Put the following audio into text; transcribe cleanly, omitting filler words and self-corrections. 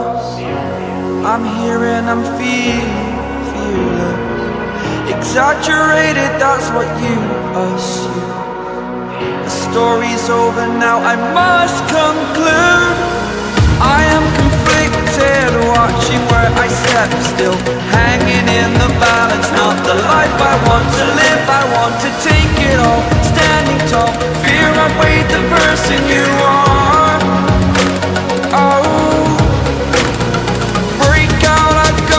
lost. I'm here and I'm feeling fearless. Exaggerated, that's what you assume. The story's over now, I must conclude. I am conflicted, watching where I step still, hanging in the balance. Not the life I want to live, I want to take it all. Standing tall, fear I weighed the person you are.